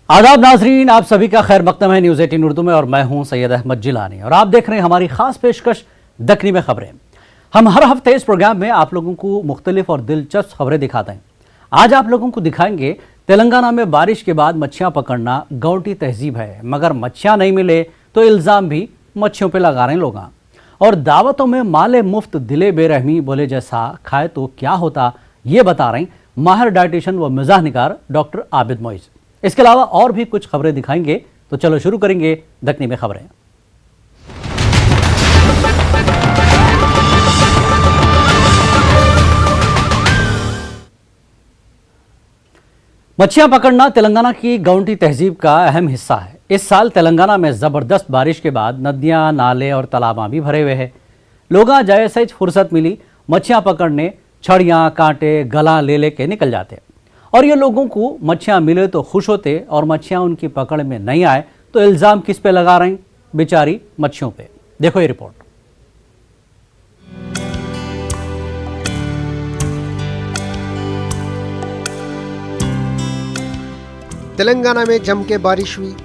आदाब नाजरीन, आप सभी का खैर मकदम है न्यूज़ 18 उर्दू में और मैं हूं सैयद अहमद जिलानी और आप देख रहे हैं हमारी खास पेशकश दक्कनी में खबरें। हम हर हफ्ते इस प्रोग्राम में आप लोगों को मुख्तलिफ और दिलचस्प खबरें दिखाते हैं। आज आप लोगों को दिखाएंगे तेलंगाना में बारिश के बाद मच्छियां पकड़ना गाँवटी तहजीब है, मगर मच्छियां नहीं मिले तो इल्ज़ाम भी मच्छियों पर लगा रहे हैं लोग। और दावतों में माले मुफ्त दिले बेरहमी बोले जैसा खाए तो क्या होता, ये बता रहे हैं माहिर डाइटिशियन व मिजाह निगार डॉक्टर आबिद मोइज। इसके अलावा और भी कुछ खबरें दिखाएंगे, तो चलो शुरू करेंगे दक्कनी में खबरें। मच्छियां पकड़ना तेलंगाना की गाँवटी तहजीब का अहम हिस्सा है। इस साल तेलंगाना में जबरदस्त बारिश के बाद नदियां, नाले और तालाबां भी भरे हुए हैं। लोग जैसे फुर्सत मिली मच्छियां पकड़ने छड़ियां, कांटे, गला ले लेके निकल जाते। और ये लोगों को मच्छियां मिले तो खुश होते और मच्छियां उनकी पकड़ में नहीं आए तो इल्ज़ाम किस पे लगा रहे हैं? बेचारी मच्छियों पे। देखो ये रिपोर्ट। तेलंगाना में जम के बारिश हुई।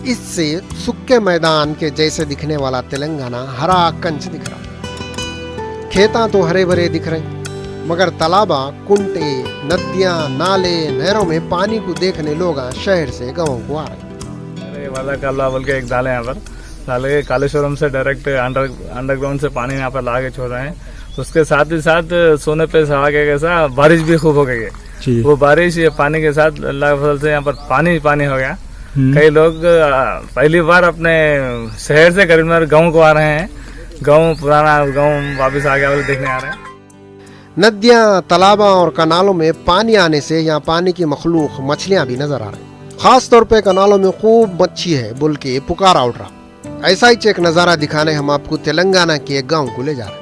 इससे सूखे मैदान के जैसे दिखने वाला तेलंगाना हरा कंच दिख रहा। खेता तो हरे भरे दिख रहे, मगर तालाबा, कुंटे, नदियां, नाले, नहरों में पानी को देखने लोग शहर से गाँव को आ रहे। अरे वाला काला बोल के एक डाले यहाँ पर डाले के कालेश्वरम से डायरेक्ट अंडरग्राउंड से पानी यहाँ पर ला के छोड़ रहे हैं। उसके साथ ही साथ सोने पे सहा के कैसा बारिश भी खूब हो गई। वो बारिश पानी के साथ अल्लाह के फजल से यहाँ पर पानी पानी हो गया। कई लोग पहली बार अपने शहर से करीबनगर गाँव को आ रहे हैं। गाँव पुराना गाँव वापस आ गया वाले देखने आ रहे हैं। नदियां, तालाबा और कनालों में पानी आने से यहाँ पानी की मखलूक मछलियां भी नजर आ रही। खास तौर पे कनालों में खूब मच्छी है बोल के पुकारा उठ रहा। ऐसा ही एक नज़ारा दिखाने हम आपको तेलंगाना के एक गाँव को ले जा रहे हैं।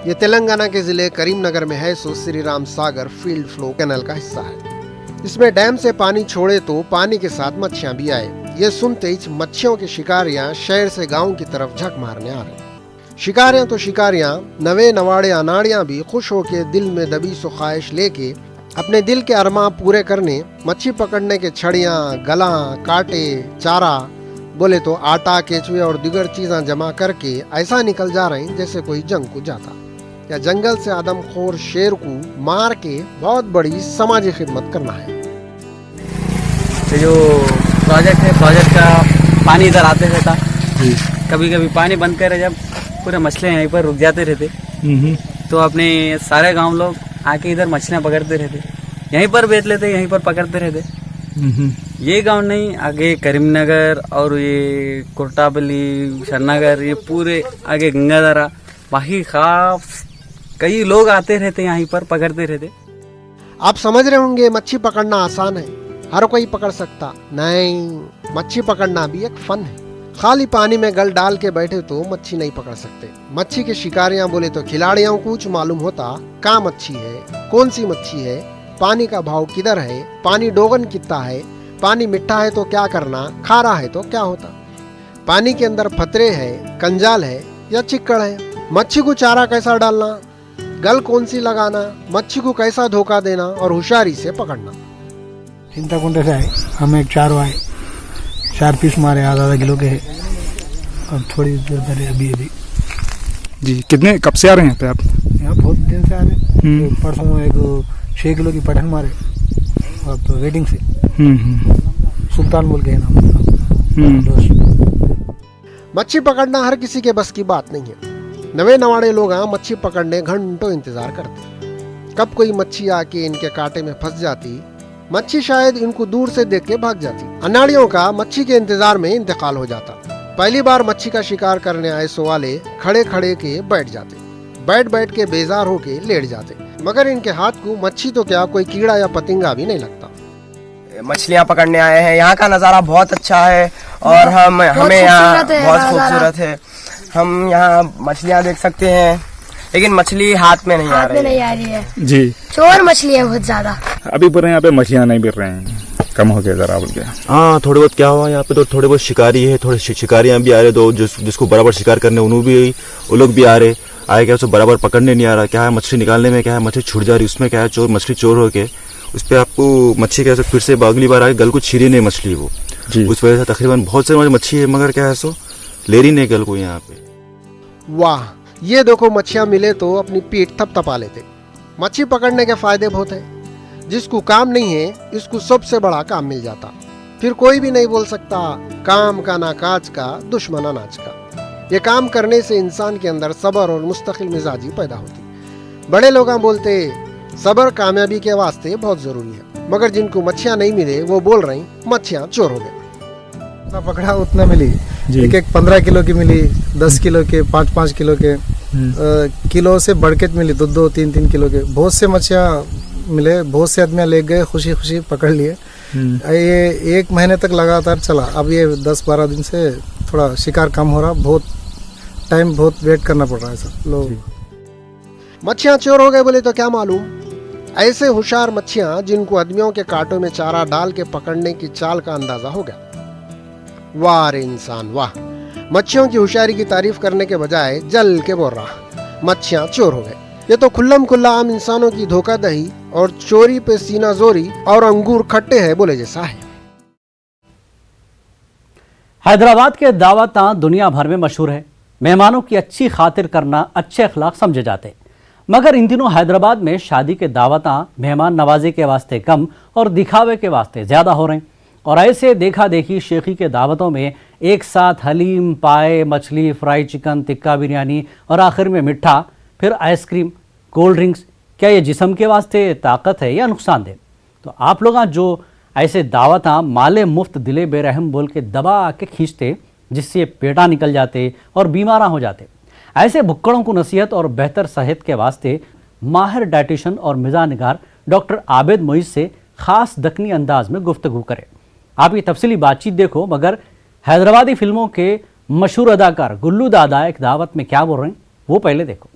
ये तेलंगाना के जिले करीमनगर में है सो Shri Ram Sagar field flow canal का हिस्सा है। इसमें डैम से पानी छोड़े तो पानी के साथ मच्छियां भी आए। ये सुनते ही मच्छियों के शिकारियां शहर से गाँव की तरफ झक मारने आ रहे। शिकारियां तो शिकारियां, नवे नवाड़े अनाड़ियां भी खुश होके दिल में दबी सो ख्वाहिश लेके अपने दिल के अरमां पूरे करने मच्छी पकड़ने के छड़ियां, गला, कांटे, चारा बोले तो आटा, केचुए और दीगर चीजें जमा करके ऐसा निकल जा रहे हैं जैसे कोई जंग को जाता या जंगल से आदमखोर शेर को मार के बहुत बड़ी समाजी खिदमत करना है। जो प्रोजेक्ट है, प्रोजेक्ट का पानी इधर आते रहता, कभी कभी पानी बंद करे जब पूरे मछलियाँ यहीं पर रुक जाते रहते, तो अपने सारे गांव लोग आके इधर मछलियाँ पकड़ते रहते, यहीं पर बेच लेते, यहीं पर पकड़ते रहते। ये गांव नहीं, आगे करीमनगर और ये कोटाबली, शरनागर, ये पूरे आगे गंगाधरा, बाकी खास कई लोग आते रहते, यहीं पर पकड़ते रहते। आप समझ रहे होंगे मच्छी पकड़ना आसान है, हर कोई पकड़ सकता। नहीं, मच्छी पकड़ना भी एक फन है। खाली पानी में गल डाल के बैठे तो मच्छी नहीं पकड़ सकते। मच्छी के शिकारियां बोले तो खिलाड़ियों को कुछ मालूम होता कहाँ मच्छी है, कौन सी मच्छी है, पानी का भाव किधर है, पानी डोगन कितना है, पानी मिठा है तो क्या करना, खारा है तो क्या होता, पानी के अंदर फतरे है, कंजाल है या चिक्कड़ है, मच्छी को चारा कैसा डालना, गल कौन सी लगाना, मच्छी को कैसा धोखा देना और होशियारी से पकड़ना। चिंताकुंड से आए, हमें 4 पीस मारे, आधा किलो के है और थोड़ी देर पहले अभी जी। कितने कब से आ रहे हैं पे आप? यहाँ बहुत दिन से आ रहे हैं। तो परसों एक 6 किलो की पठन मारे और तो वेटिंग से सुल्तान बोल के है नाम। मच्छी पकड़ना हर किसी के बस की बात नहीं है। नवे नवाड़े लोग मच्छी पकड़ने घंटों इंतजार करते, कब कोई मच्छी आके इनके कांटे में फंस जाती, मच्छी शायद इनको दूर से देख के भाग जाती। अनाड़ियों का मच्छी के इंतजार में इंतकाल हो जाता। पहली बार मच्छी का शिकार करने आए सो वाले खड़े खड़े के बैठ जाते, बैठ के बेजार होके लेट जाते, मगर इनके हाथ को मच्छी तो क्या कोई कीड़ा या पतिंगा भी नहीं लगता। मछलियाँ पकड़ने आए हैं, यहाँ का नज़ारा बहुत अच्छा है और हमें यहाँ बहुत खूबसूरत है। हम यहाँ मछलियाँ देख सकते हैं, लेकिन मछली हाथ में नहीं आ रही है जी। चोर मछली है बहुत ज्यादा। अभी पूरे यहाँ पे मछलियाँ नहीं मिल रहे हैं, कम हो गया जरा बोल के। हाँ, थोड़े बहुत क्या हुआ यहाँ पे, तो थोड़े बहुत शिकारी है, थोड़े शिकारियाँ भी आ रहे, तो जिसको बराबर शिकार करने उन्होंने भी वो लोग भी आ रहे, आए क्या उसको बराबर पकड़ने नहीं आ रहा। क्या है मछली निकालने में, क्या है मछली छूट जा रही, उसमें क्या है चोर मछली चोर होके उस पर आपको मच्छी कैसे फिर से अगली बार आके गल को छिड़ी नहीं मछली वो जी। उस वजह से तकरीबन बहुत सारी मच्छी है मगर क्या है सो ले रही नहीं गल को यहाँ पे। वाह, ये देखो मच्छियाँ मिले तो अपनी पीठ थपथपा लेते। मच्छी पकड़ने के फायदे बहुत है, जिसको काम नहीं है इसको सबसे बड़ा काम मिल जाता। फिर कोई भी नहीं बोल सकता काम का ना काज का दुश्मन अनाज का। ये काम करने से इंसान के अंदर सब्र और मुस्तकिल मिजाजी पैदा होती। बड़े लोग बोलते सब्र कामयाबी के वास्ते बहुत जरूरी है, मगर जिनको मच्छियाँ नहीं मिले वो बोल रही मच्छियाँ चोर हो गए। जितना पकड़ा उतना मिली, एक 15 किलो की मिली, 10 किलो के, 5 किलो के, किलो से बढ़ के मिली, 2 3 किलो के। बहुत से मच्छियाँ मिले, बहुत से आदमी ले गए, खुशी खुशी पकड़ लिए। ये 1 महीने तक लगातार चला। अब ये 10-12 दिन से थोड़ा शिकार कम हो रहा, बहुत वेट करना पड़ रहा है सब लोग। मच्छियाँ चोर हो गए बोले तो क्या मालूम, ऐसे होशियार मच्छियाँ जिनको आदमियों के कांटों में चारा डाल के पकड़ने की चाल का अंदाजा हो गया। वाह रे इंसान वाह, मच्छियों की होशियारी की तारीफ करने के बजाय जल के बोल रहा मच्छियाँ चोर हो गए। ये तो खुल्लम खुल्ला आम इंसानों की धोखाधड़ी और चोरी पे सीना जोरी और अंगूर खट्टे है बोले जैसा है। हैदराबाद के दावतां दुनिया भर में मशहूर है। मेहमानों की अच्छी खातिर करना अच्छे अखलाक समझे जाते, मगर इन दिनों हैदराबाद में शादी के दावतां मेहमान नवाजी के वास्ते कम और दिखावे के वास्ते ज़्यादा हो रहे हैं। और ऐसे देखा देखी शेखी के दावतों में एक साथ हलीम, पाए, मछली, फ्राई चिकन, टिक्का बिरयानी और आखिर में मिठा, फिर आइसक्रीम, कोल्ड ड्रिंक्स। क्या ये जिस्म के वास्ते ताकत है या नुकसानदेह? तो आप लोग जो ऐसे दावतां माले मुफ्त दिले बेरहम बोल के दबा के खींचते, जिससे पेटा निकल जाते और बीमार हो जाते, ऐसे भुक्कड़ों को नसीहत और बेहतर सेहत के वास्ते माहिर डाइटिशियन और मिजाज निगार डॉक्टर आबिद मोइज से खास दक्कनी अंदाज में गुफ्तगू करें। आप ये तफसीली बातचीत देखो, मगर हैदराबादी फिल्मों के मशहूर अदाकार गुल्लू दादा एक दावत में क्या बोल रहे हैं वो पहले देखो।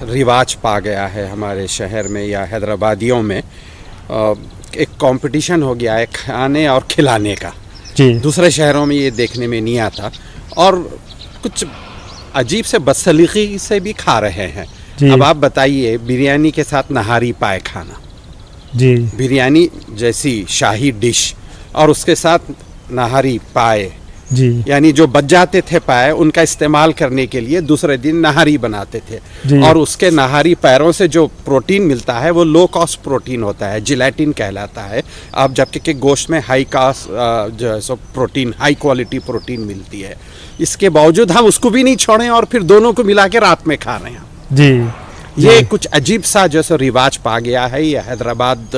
रिवाज पा गया है हमारे शहर में या हैदराबादियों में, एक कंपटीशन हो गया है खाने और खिलाने का जी। दूसरे शहरों में ये देखने में नहीं आता और कुछ अजीब से बदसलीकी से भी खा रहे हैं। अब आप बताइए, बिरयानी के साथ नहारी पाए खाना जी, बिरयानी जैसी शाही डिश और उसके साथ नहारी पाए जी, यानी जो बच जाते थे पाए उनका इस्तेमाल करने के लिए दूसरे दिन नहारी बनाते थे और उसके नहारी पैरों से जो प्रोटीन मिलता है वो लो कॉस्ट प्रोटीन होता है, जिलेटिन कहलाता है। अब जबकि के गोश्त में हाई कॉस्ट जो है so protein, high quality protein मिलती है, इसके बावजूद हम उसको भी नहीं छोड़ें और फिर दोनों को मिला के रात में खा रहे हैं जी। ये कुछ अजीब सा जैसे रिवाज पा गया है। ये हैदराबाद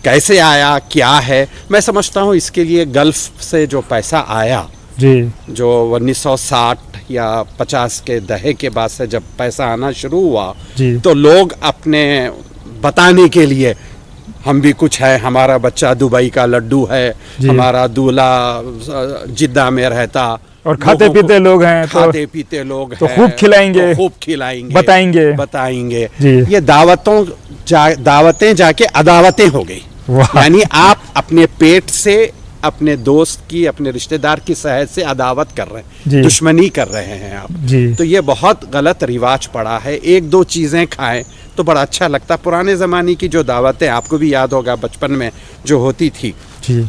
कैसे आया, क्या है? मैं समझता हूँ इसके लिए गल्फ से जो पैसा आया जी, जो 1960 या 50 के दहे के बाद से जब पैसा आना शुरू हुआ जी, तो लोग अपने बताने के लिए हम भी कुछ है, हमारा बच्चा दुबई का लड्डू है, हमारा दूल्हा जिद्दा में रहता और खाते पीते लोग हैं, खाते पीते लोग तो खूब खिलाएंगे, तो खूब खिलाएंगे, बताएंगे ये दावतें जाके अदावतें हो गई। यानी आप अपने पेट से अपने दोस्त की, अपने रिश्तेदार की सेहत से अदावत कर रहे हैं, दुश्मनी कर रहे हैं आप जी। तो ये बहुत गलत रिवाज पड़ा है। 1-2 चीजें खाएं तो बड़ा अच्छा लगता। पुराने जमाने की जो दावतें आपको भी याद होगा बचपन में जो होती थी जी,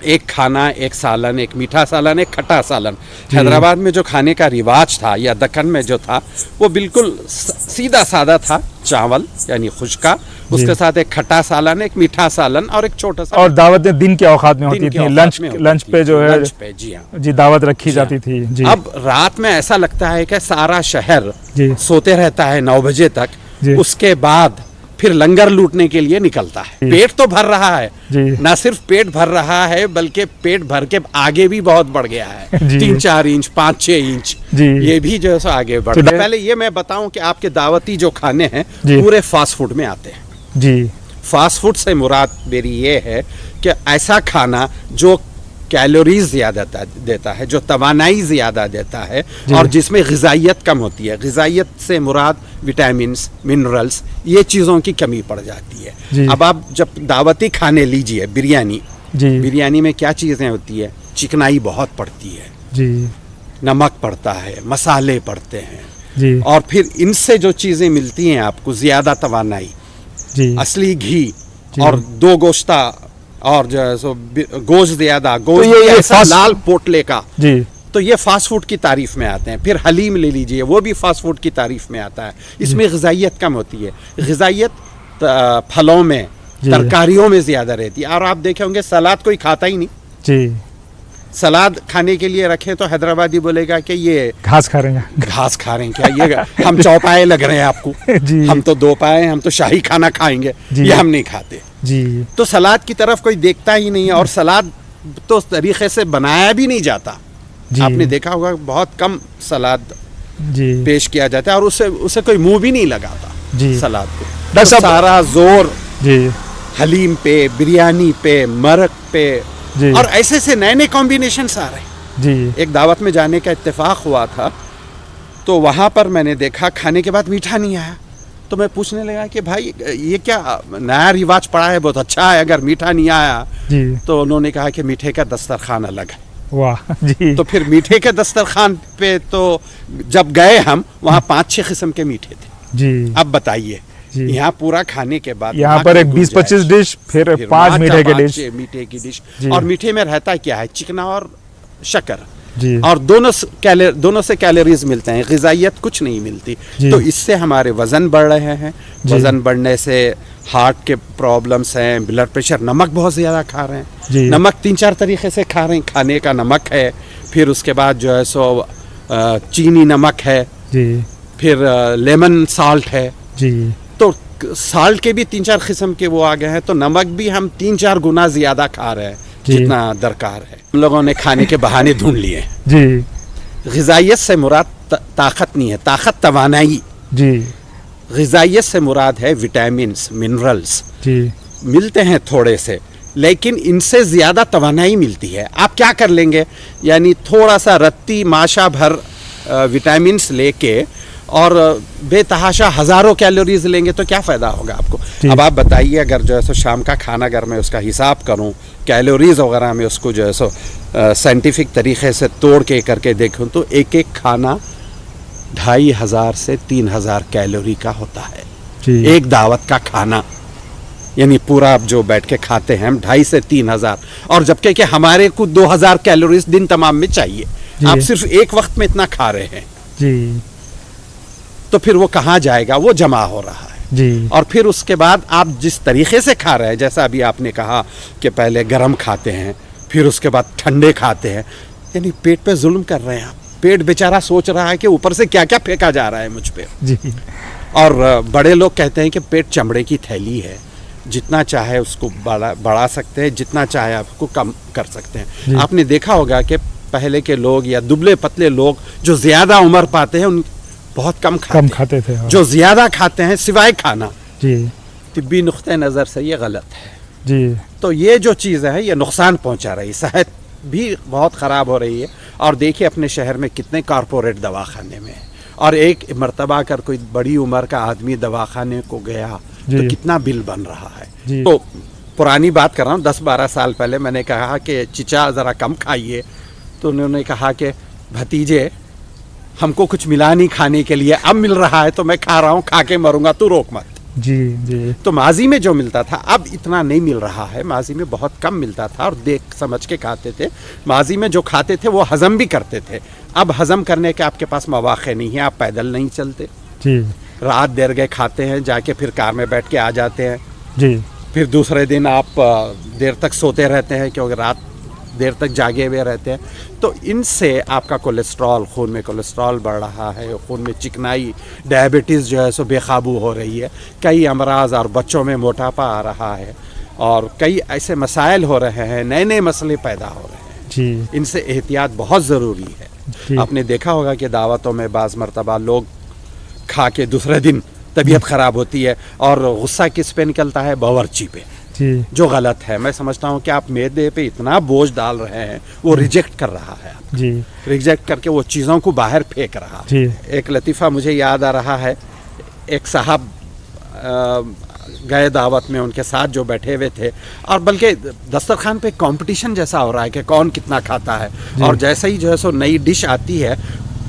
एक खाना, एक सालन, एक मीठा सालन, एक खट्टा सालन। हैदराबाद में जो खाने का रिवाज था या दक्कन में जो था वो बिल्कुल सीधा साधा था। चावल यानी खुश्का, उसके साथ एक खट्टा सालन, एक मीठा सालन और एक छोटा सा। और दावतें दिन के औकात में होती थी, लंच पे जो है जी हाँ जी दावत रखी जाती थी जी। अब रात में ऐसा लगता है कि सारा शहर सोते रहता है 9 बजे तक, उसके बाद फिर लंगर लूटने के लिए निकलता है। पेट तो भर रहा है, ना सिर्फ पेट भर रहा है बल्कि पेट भर के आगे भी बहुत बढ़ गया है, 3-4 इंच 5-6 इंच ये भी जो है आगे बढ़ रहा है। पहले ये मैं बताऊं कि आपके दावती जो खाने हैं पूरे फास्ट फूड में आते हैं जी। फास्ट फूड से मुराद मेरी ये है कि ऐसा खाना जो कैलोरीज ज्यादा देता है, जो तवानाई ज्यादा देता है और जिसमें गिजाइयत कम होती है। गिजाइयत से मुराद विटामिन, मिनरल्स, ये चीज़ों की कमी पड़ जाती है। अब आप जब दावती खाने लीजिए बिरयानी में क्या चीज़ें होती है? चिकनाई बहुत पड़ती है जी, नमक पड़ता है, मसाले पड़ते हैं जी, और फिर इनसे जो चीज़ें मिलती हैं आपको ज़्यादा तवानाई, जी। असली घी जी। और 2 गोश्ता और जो है सो गोश्त ज्यादा, गोश्त ये ऐसा फास्ट- लाल पोटले का, जी तो ये फास्ट फूड की तारीफ में आते हैं। फिर हलीम ले लीजिए, वो भी फास्ट फूड की तारीफ में आता है। इसमें ग़िज़ाइयत कम होती है। ग़िज़ाइयत फलों में, जी। तरकारियों में ज़्यादा रहती है। और आप देखे होंगे सलाद कोई खाता ही नहीं। जी, सलाद खाने के लिए रखें तो हैदराबादी बोलेगा कि ये घास खा रहे हैं। घास खा रहे हैं क्या, ये हम चौपाए लग रहे हैं आपको। जी। हम तो 2 पाए, हम तो शाही खाना खाएंगे, जी। ये हम नहीं खाते। जी तो सलाद की तरफ कोई देखता ही नहीं है। और सलाद तो उस तरीके से बनाया भी नहीं जाता। जी। आपने देखा होगा बहुत कम सलाद जी पेश किया जाता है और उसे कोई मुंह भी नहीं लगाता जी। सलाद को। डॉक्टर तो साहब- सारा जोर जी हलीम पे, बिरयानी पे, मरक पे, जी। और ऐसे से नए नए कॉम्बिनेशन आ रहे हैं। जी एक दावत में जाने का इत्तेफाक हुआ था, तो वहाँ पर मैंने देखा खाने के बाद मीठा नहीं आया। तो मैं पूछने लगा कि भाई ये क्या नया रिवाज पड़ा है, बहुत अच्छा है, अगर मीठा नहीं आया। जी। तो उन्होंने कहा कि मीठे का दस्तरखान अलग है। वाह जी। तो फिर मीठे के दस्तरखान पे तो जब गए हम, वहाँ 5-6 किस्म के मीठे थे। जी अब बताइए, जी। यहाँ पूरा खाने के बाद यहाँ वहाँ पर की एक 20-25 गुंजाइश, डिश, फिर फिर 5 वहाँ मीठे के 5 डिश। मीठे की डिश। जी। और मीठे में रहता क्या है, चिकना और शक्कर। जी और दोनों से कैलोरीज मिलते हैं, ग़िज़ाइयत कुछ नहीं मिलती। जी। तो इससे हमारे वज़न बढ़ रहे हैं। जी। वज़न बढ़ने से हार्ट के प्रॉब्लम्स हैं, ब्लड प्रेशर। नमक बहुत ज़्यादा खा रहे जी। हैं। नमक 3-4 तरीके से खा रहे हैं। खाने का नमक है, फिर उसके बाद जो है सो चीनी नमक है, जी फिर लेमन साल्ट है। जी तो साल्ट के भी 3-4 किस्म के वो आ गए हैं। तो नमक भी हम 3-4 गुना ज़्यादा खा रहे हैं जी। जितना दरकार है। हम लोगों ने खाने के बहाने ढूंढ लिए। जी ग़िज़ाइयत से मुराद ताकत नहीं है, ताकत तवानाई। जी ग़िज़ाइयत से मुराद है विटामिन्स, मिनरल्स। जी मिलते हैं थोड़े से, लेकिन इनसे ज़्यादा तवानाई मिलती है। आप क्या कर लेंगे, यानी थोड़ा सा रत्ती माशा भर विटामिन्स लेके और बेतहाशा हज़ारों कैलोरीज लेंगे तो क्या फ़ायदा होगा आपको। अब आप बताइए, अगर जो है सो शाम का खाना अगर मैं उसका हिसाब करूं, कैलोरीज वगैरह में उसको जो है सो साइंटिफिक तरीके से तोड़ के करके देखूं, तो एक एक खाना 2500 से 3000 कैलोरी का होता है। जी। एक दावत का खाना, यानी पूरा आप जो बैठ के खाते हैं हम 2500 से 3000, और जबकि कि हमारे को 2000 कैलोरीज दिन तमाम में चाहिए। आप सिर्फ एक वक्त में इतना खा रहे हैं, जी तो फिर वो कहाँ जाएगा, वो जमा हो रहा है। जी और फिर उसके बाद आप जिस तरीके से खा रहे हैं, जैसा अभी आपने कहा कि पहले गर्म खाते हैं, फिर उसके बाद ठंडे खाते हैं, यानी पेट पे जुल्म कर रहे हैं आप। पेट बेचारा सोच रहा है कि ऊपर से क्या क्या फेंका जा रहा है मुझ पे। जी और बड़े लोग कहते हैं कि पेट चमड़े की थैली है, जितना चाहे उसको बढ़ा सकते हैं, जितना चाहे आपको कम कर सकते हैं। आपने देखा होगा कि पहले के लोग या दुबले पतले लोग जो ज्यादा उम्र पाते हैं, उन बहुत कम खाते थे। हाँ। जो ज्यादा खाते हैं सिवाय खाना, जी तिब्बी नुक्ते नज़र से ये गलत है। जी तो ये जो चीज़ है ये नुकसान पहुंचा रही है, सेहत भी बहुत ख़राब हो रही है। और देखिए अपने शहर में कितने कारपोरेट दवाखाने में, और एक मर्तबा अगर कोई बड़ी उम्र का आदमी दवाखाने को गया तो कितना बिल बन रहा है। तो पुरानी बात कर रहा हूँ, 10-12 साल पहले मैंने कहा कि चिचा ज़रा कम खाइए, तो उन्होंने कहा कि भतीजे हमको कुछ मिला नहीं खाने के लिए, अब मिल रहा है तो मैं खा रहा हूँ, खा के मरूंगा, तू रोक मत। जी जी तो माजी में जो मिलता था अब इतना नहीं मिल रहा है। माजी में बहुत कम मिलता था और देख समझ के खाते थे। माजी में जो खाते थे वो हजम भी करते थे। अब हजम करने के आपके पास मौके नहीं है, आप पैदल नहीं चलते, जी रात देर गए खाते हैं, जाके फिर कार में बैठ के आ जाते हैं, जी फिर दूसरे दिन आप देर तक सोते रहते हैं क्योंकि रात देर तक जागे हुए रहते हैं। तो इनसे आपका कोलेस्ट्रॉल, खून में कोलेस्ट्रॉल बढ़ रहा है, खून में चिकनाई, डायबिटीज़ जो है सो बेकाबू हो रही है, कई अमराज, और बच्चों में मोटापा आ रहा है, और कई ऐसे मसाइल हो रहे हैं, नए नए मसले पैदा हो रहे हैं। जी इनसे एहतियात बहुत ज़रूरी है। आपने देखा होगा कि दावतों में बाज़ मरतबा लोग खा के दूसरे दिन तबीयत ख़राब होती है, और गुस्सा किस पे निकलता है, बावर्ची पे, जी जो गलत है। मैं समझता हूँ कि आप मैदे पे इतना बोझ डाल रहे हैं, वो रिजेक्ट कर रहा है, जी रिजेक्ट करके वो चीज़ों को बाहर फेंक रहा है। जी एक लतीफ़ा मुझे याद आ रहा है, एक साहब गए दावत में, उनके साथ जो बैठे हुए थे, और बल्कि दस्तरखान पे कंपटीशन जैसा हो रहा है कि कौन कितना खाता है, और जैसे ही जो है सो नई डिश आती है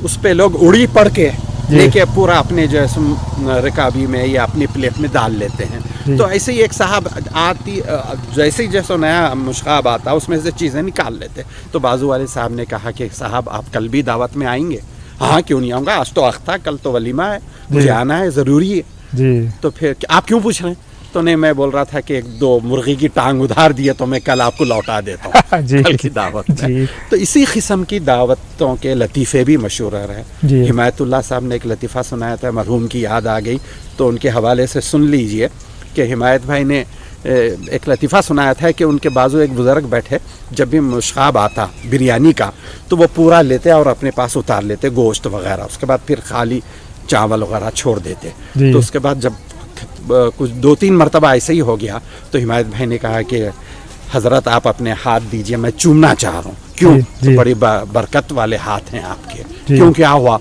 उस पे लोग उड़ी पड़ के लेके पूरा अपने जो है रिकाबी में या अपनी प्लेट में डाल लेते हैं। तो ऐसे ही एक साहब आती जैसे ही जैसा नया मुश्काब आता उसमें से चीज़ें निकाल लेते। तो बाजू वाले साहब ने कहा कि साहब आप कल भी दावत में आएंगे? हाँ क्यों नहीं आऊँगा, आज तो अख्ता, कल तो वलीमा है, मुझे आना है, ज़रूरी है जी। तो फिर आप क्यों पूछ रहे हैं? तो नहीं, मैं बोल रहा था कि 1-2 मुर्गी की टांग उधार दिए तो मैं कल आपको लौटा देता हूँ कल की दावत में। तो इसी किस्म की दावतों के लतीफ़े भी मशहूर है। हिमायतुल्लाह साहब ने एक लतीफ़ा सुनाया था, मरहूम की याद आ गई तो उनके हवाले से सुन लीजिए कि हिमायत भाई ने एक लतीफ़ा सुनाया था कि उनके बाजू एक बुज़ुर्ग बैठे, जब भी मुश्काब आता बिरयानी का तो वो पूरा लेते और अपने पास उतार लेते गोश्त वगैरह, उसके बाद फिर खाली चावल वगैरह छोड़ देते। तो उसके बाद जब कुछ 2-3 मरतबा ऐसे ही हो गया तो हिमायत भाई ने कहा कि हज़रत आप अपने हाथ दीजिए, मैं चूमना चाह रहा हूँ। क्यों? तो बड़ी बरकत वाले हाथ हैं आपके। क्यों, क्या हुआ?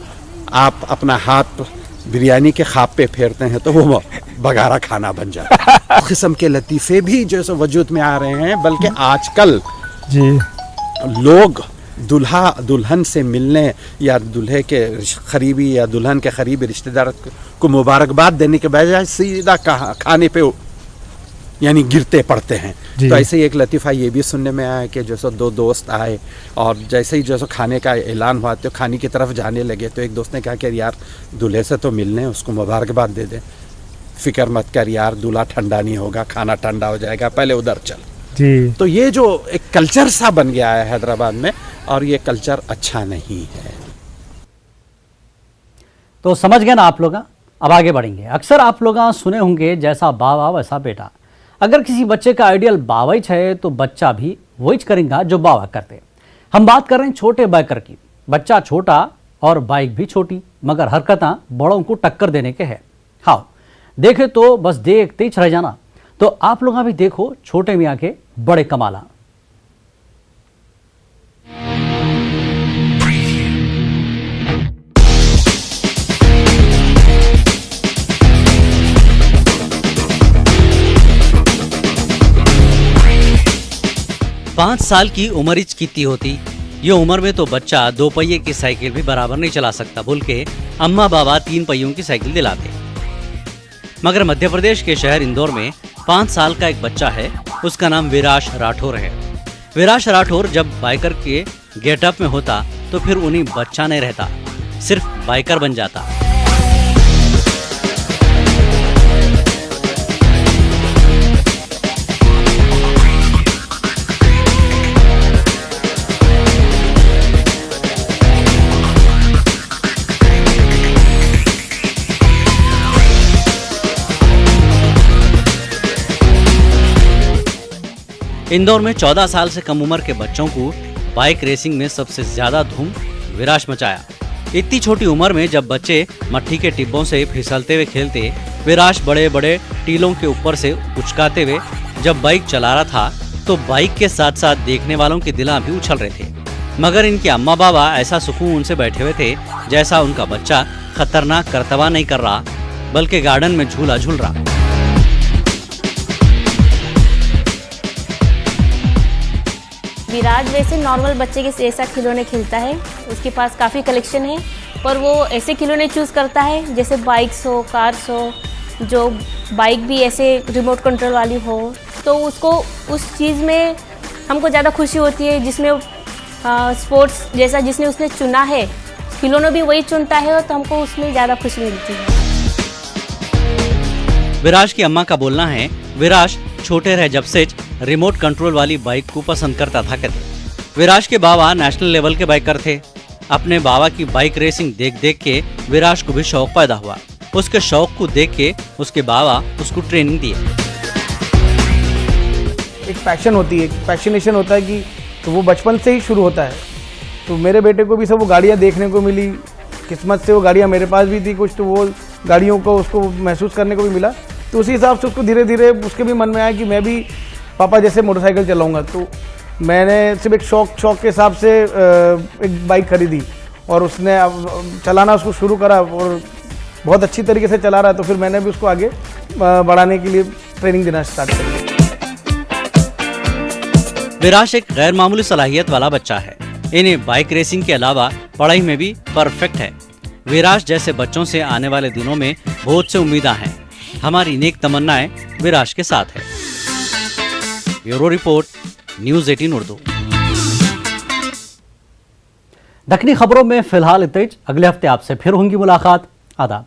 आप अपना हाथ बिरयानी के खाब पे फेरते हैं तो वो बगारा खाना बन जाता है। इस किस्म के लतीफ़े भी जो है वजूद में आ रहे हैं। बल्कि आजकल लोग दुल्हा दुल्हन से मिलने या दूल्हे के करीबी या दुल्हन के करीबी रिश्तेदार को मुबारकबाद देने के बजाय सीधा खाने पे यानी गिरते पड़ते हैं। तो ऐसे ही एक लतीफ़ा ये भी सुनने में आया कि जैसे 2 दोस्त आए और जैसे ही जैसे खाने का ऐलान हुआ तो खाने की तरफ जाने लगे तो एक दोस्त ने कहा कि यार दूल्हे से तो मिलने, उसको मुबारकबाद दे दे। फिक्र मत कर यार, दूल्हा ठंडा नहीं होगा, खाना ठंडा हो जाएगा, पहले उधर चल जी। तो ये जो एक कल्चर सा बन गया है हैदराबाद में और ये कल्चर अच्छा नहीं है। तो समझ गए ना आप लोग। अब आगे बढ़ेंगे। अक्सर आप लोग सुने होंगे जैसा बाबा वैसा बेटा। अगर किसी बच्चे का आइडियल बाबा ही है तो बच्चा भी वही करेगा जो बाबा करते। हम बात कर रहे हैं छोटे बाइकर की। बच्चा छोटा और बाइक भी छोटी, मगर हरकतां बड़ों को टक्कर देने के है। हाँ, देखे तो बस देखते ही रह जाना। तो आप लोग भी देखो छोटे मियाँ के बड़े कमाला। पाँच साल की उम्र ही कितनी होती। ये उम्र में तो बच्चा 2 पहिए की साइकिल भी बराबर नहीं चला सकता बोल के अम्मा बाबा 3 पहियों की साइकिल दिलाते। मगर मध्य प्रदेश के शहर इंदौर में 5 साल का एक बच्चा है, उसका नाम विराश राठौर है। विराश राठौर जब बाइकर के गेटअप में होता तो फिर उन्हीं बच्चा नहीं रहता, सिर्फ बाइकर बन जाता। इंदौर में 14 साल से कम उम्र के बच्चों को बाइक रेसिंग में सबसे ज्यादा धूम विराश मचाया। इतनी छोटी उम्र में जब बच्चे मट्टी के टिब्बों से फिसलते हुए खेलते, विराश बड़े बड़े टीलों के ऊपर से उचकाते हुए जब बाइक चला रहा था तो बाइक के साथ साथ देखने वालों के दिल भी उछल रहे थे। मगर इनके अम्मा बाबा ऐसा सुकून से बैठे हुए थे जैसा उनका बच्चा खतरनाक करतवा नहीं कर रहा बल्कि गार्डन में झूला झूल रहा। विराज वैसे नॉर्मल बच्चे के जैसा खिलौने खेलता है, उसके पास काफ़ी कलेक्शन है, पर वो ऐसे खिलौने चूज़ करता है जैसे बाइक्स हो, कार्स हो, जो बाइक भी ऐसे रिमोट कंट्रोल वाली हो, तो उसको उस चीज़ में हमको ज़्यादा खुशी होती है जिसमें स्पोर्ट्स जैसा जिसने उसने चुना है, खिलौना भी वही चुनता है, तो हमको उसमें ज़्यादा खुशी मिलती है। विराज की अम्मा का बोलना है विराज छोटे रहे जब से रिमोट कंट्रोल वाली बाइक को पसंद करता था। कहते विराज के बाबा नेशनल लेवल के बाइकर थे। अपने बाबा की बाइक रेसिंग देख देख के विराज को भी शौक पैदा हुआ। उसके शौक को देख के उसके बाबा उसको ट्रेनिंग दिए। एक पैशन होती है, पैशनेशन होता है कि तो वो बचपन से ही शुरू होता है। तो मेरे बेटे को भी सब वो गाड़ियाँ देखने को मिली, किस्मत से वो गाड़ियाँ मेरे पास भी थी कुछ, तो वो गाड़ियों को उसको महसूस करने को भी मिला। तो उसी हिसाब से उसको धीरे धीरे उसके भी मन में आया कि मैं भी पापा जैसे मोटरसाइकिल चलाऊंगा। तो मैंने सिर्फ एक शौक के हिसाब से एक बाइक खरीदी और उसने चलाना उसको शुरू करा और बहुत अच्छी तरीके से चला रहा है। तो फिर मैंने भी उसको आगे बढ़ाने के लिए ट्रेनिंग देना स्टार्ट कर। विराज एक गैर मामूली सलाहियत वाला बच्चा है। इन्हें बाइक रेसिंग के अलावा पढ़ाई में भी परफेक्ट है। विराज जैसे बच्चों से आने वाले दिनों में बहुत से उम्मीदें हैं। हमारी नेक तमन्नाएं विराज के साथ है। Bureau report, news 18 Urdu. Dakhni खबरों में फिलहाल इतना ही। अगले हफ्ते आपसे फिर होंगी मुलाकात। आदाब।